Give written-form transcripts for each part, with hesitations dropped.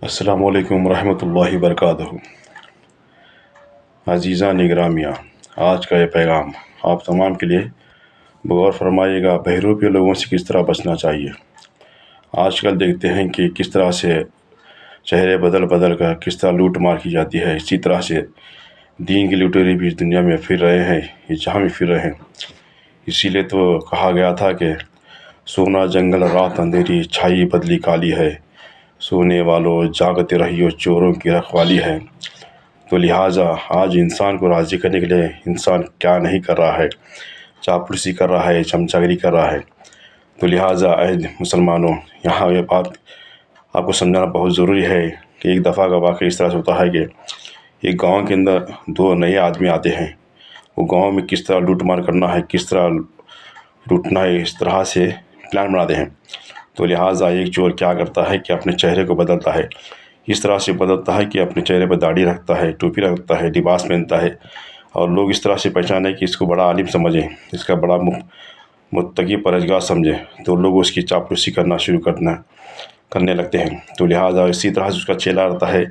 السلام علیکم ورحمۃ اللہ وبرکاتہ۔ عزیزان گرامیہ، آج کا یہ پیغام آپ تمام کے لیے غور فرمائیے گا۔ بہروپی لوگوں سے کس طرح بچنا چاہیے۔ آج کل دیکھتے ہیں کہ کس طرح سے چہرے بدل کر کس طرح لوٹ مار کی جاتی ہے۔ اسی طرح سے دین کے لٹیرے بھی اس دنیا میں پھر رہے ہیں، یہ جہاں بھی پھر رہے ہیں۔ اسی لیے تو کہا گیا تھا کہ سونا جنگل رات اندھیری، چھائی بدلی کالی ہے، سونے والوں جاگتے رہیو چوروں کی رکھوالی ہے۔ تو لہٰذا آج انسان کو راضی کرنے کے لیے انسان کیا نہیں کر رہا ہے، چاپلوسی کر رہا ہے، چمچاگری کر رہا ہے۔ تو لہٰذا اے مسلمانوں، یہاں یہ بات آپ کو سمجھانا بہت ضروری ہے کہ ایک دفعہ کا واقعہ اس طرح سے ہوتا ہے کہ ایک گاؤں کے اندر دو نئے آدمی آتے ہیں۔ وہ گاؤں میں کس طرح لوٹ مار کرنا ہے، کس طرح لوٹنا ہے، اس طرح سے پلان بناتے ہیں۔ تو لہٰذا ایک چور کیا کرتا ہے کہ اپنے چہرے کو بدلتا ہے، اس طرح سے بدلتا ہے کہ اپنے چہرے پر داڑھی رکھتا ہے، ٹوپی رکھتا ہے، لباس پہنتا ہے، اور لوگ اس طرح سے پہچانے کہ اس کو بڑا عالم سمجھیں، اس کا بڑا متقی پرہیزگار سمجھیں، تو لوگ اس کی چاپلوسی کرنا شروع کرنے لگتے ہیں۔ تو لہٰذا اسی طرح سے اس کا چیلا رہتا ہے،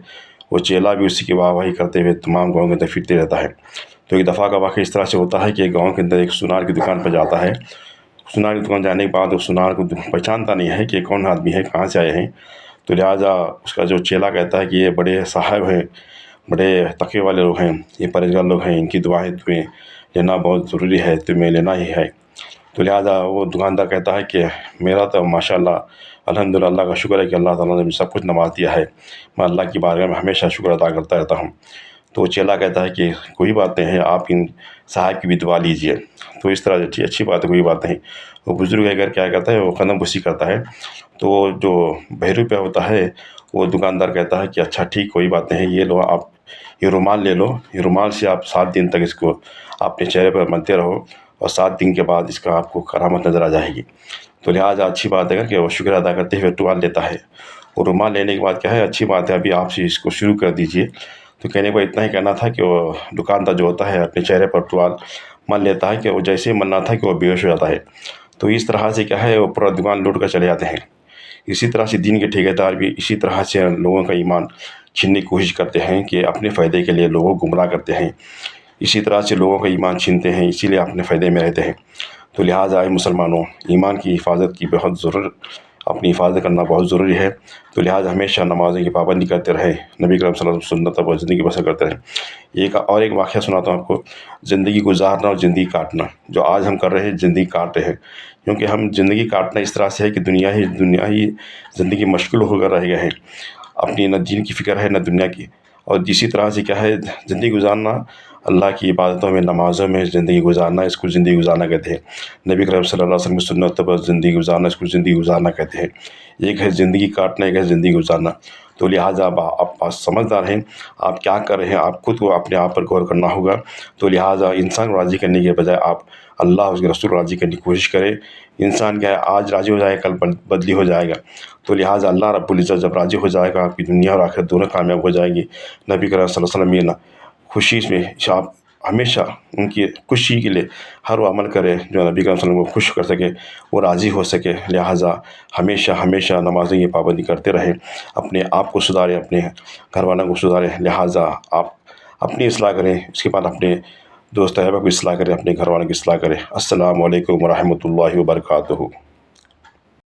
وہ چیلا بھی اسی کی واہ واہی کرتے ہوئے تمام گاؤں کے اندر پھرتے رہتا ہے۔ تو ایک دفعہ کا واقعہ اس طرح سے ہوتا ہے کہ ایک گاؤں کے اندر ایک سونار کی دکان پر جاتا ہے۔ سونار کی دکان جانے کے بعد وہ سونار کو پہچانتا نہیں ہے کہ کون آدمی ہے، کہاں سے آئے ہیں۔ تو لہٰذا اس کا جو چیلا کہتا ہے کہ یہ بڑے صاحب ہیں، بڑے تقوی والے لوگ ہیں، یہ پرہیزگار لوگ ہیں، ان کی دعائیں تمہیں لینا بہت ضروری ہے، تمہیں لینا ہی ہے۔ تو لہٰذا وہ دکاندار کہتا ہے کہ میرا تو ماشاءاللہ الحمدللہ اللہ کا شکر ہے کہ اللہ تعالیٰ نے مجھے سب کچھ نواز دیا ہے، میں اللہ کی بارگاہ میں ہمیشہ شکر ادا کرتا رہتا ہوں۔ تو وہ چیلا کہتا ہے کہ کوئی بات نہیں ہے، آپ ان صاحب کی بھی دعا لیجیے۔ تو اس طرح اچھی بات ہے، کوئی بات نہیں۔ وہ بزرگ اگر کیا کرتا ہے، وہ قدم بوسی کرتا ہے۔ تو جو بہروپیہ ہوتا ہے وہ دکاندار کہتا ہے کہ اچھا ٹھیک، کوئی بات نہیں، یہ لو، آپ یہ رومال لے لو، یہ رومال سے آپ 7 دن تک اس کو اپنے چہرے پر ملتے رہو، اور 7 دن کے بعد اس کا آپ کو کرامت نظر آ جائے گی۔ تو لہٰذا اچھی بات ہے کہ وہ شکر ادا کرتے ہوئے رومال لیتا ہے۔ وہ رومال لینے کے بعد کیا ہے، اچھی بات ہے، ابھی آپ سے اس کو شروع کر دیجئے۔ تو کہنے کو اتنا ہی کہنا تھا کہ وہ دکاندار جو ہوتا ہے اپنے چہرے پر رومال مل لیتا ہے کہ وہ جیسے ہی ملنا تھا کہ وہ بے ہوش ہو جاتا ہے۔ تو اس طرح سے کیا ہے، وہ پورا دکان لوٹ کر چلے جاتے ہیں۔ اسی طرح سے دین کے ٹھیکیدار بھی اسی طرح سے لوگوں کا ایمان چھیننے کی کوشش کرتے ہیں کہ اپنے فائدے کے لیے لوگوں کو گمراہ کرتے ہیں، اسی طرح سے لوگوں کا ایمان چھینتے ہیں، اسی لیے اپنے فائدے میں رہتے ہیں۔ تو لہٰذا اے مسلمانوں، ایمان کی حفاظت کی بہت ضرورت، اپنی حفاظت کرنا بہت ضروری ہے۔ تو لہٰذا ہمیشہ نمازوں کی پابندی کرتے رہے، نبی کریم صلی اللہ علیہ وسلم سنت پر زندگی بسر کرتے رہے۔ ایک واقعہ سناتا ہوں آپ کو، زندگی گزارنا اور زندگی کاٹنا، جو آج ہم کر رہے ہیں، زندگی کاٹ رہے ہیں۔ کیونکہ ہم زندگی کاٹنا اس طرح سے ہے کہ دنیا ہی زندگی مشغول ہو کر رہ گئے ہیں، اپنی نہ دین کی فکر ہے نہ دنیا کی۔ اور اسی طرح سے کیا ہے، زندگی گزارنا اللہ کی عبادتوں میں، نمازوں میں زندگی گزارنا، اس کو زندگی گزارنا کہتے ہیں۔ نبی کریم صلی اللہ علیہ وسلم کی سنت پر زندگی گزارنا، اس کو زندگی گزارنا کہتے ہیں۔ ایک ہے زندگی کاٹنا، ایک ہے زندگی گزارنا۔ تو لہٰذا آپ سمجھدار ہیں، آپ کیا کر رہے ہیں، آپ خود کو اپنے آپ پر غور کرنا ہوگا۔ تو لہٰذا انسان کو راضی کرنے کے بجائے آپ اللہ اور اس کے رسول راضی کرنے کی کوشش کریں۔ انسان کیا ہے، آج راضی ہو جائے گا، کل بدلی ہو جائے گا۔ تو لہٰذا اللہ رب العزت جب راضی ہو جائے گا، آپ کی دنیا اور آخرت دونوں کامیاب ہو جائیں گی۔ نبی کریم صلی اللہ علیہ وسلم خوشی میں آپ ہمیشہ ان کی خوشی کے لیے ہر وہ عمل کرے جو نبی کریم صلی اللہ علیہ وسلم کو خوش کر سکے، وہ راضی ہو سکے۔ لہٰذا ہمیشہ نمازیں کی پابندی کرتے رہیں، اپنے آپ کو سدھاریں، اپنے گھر والوں کو سدھاریں۔ لہٰذا آپ اپنی اصلاح کریں، اس کے بعد اپنے دوست احباب کی اصلاح کریں، اپنے گھر والوں کی اصلاح کریں۔ السلام علیکم ورحمۃ اللہ وبرکاتہ۔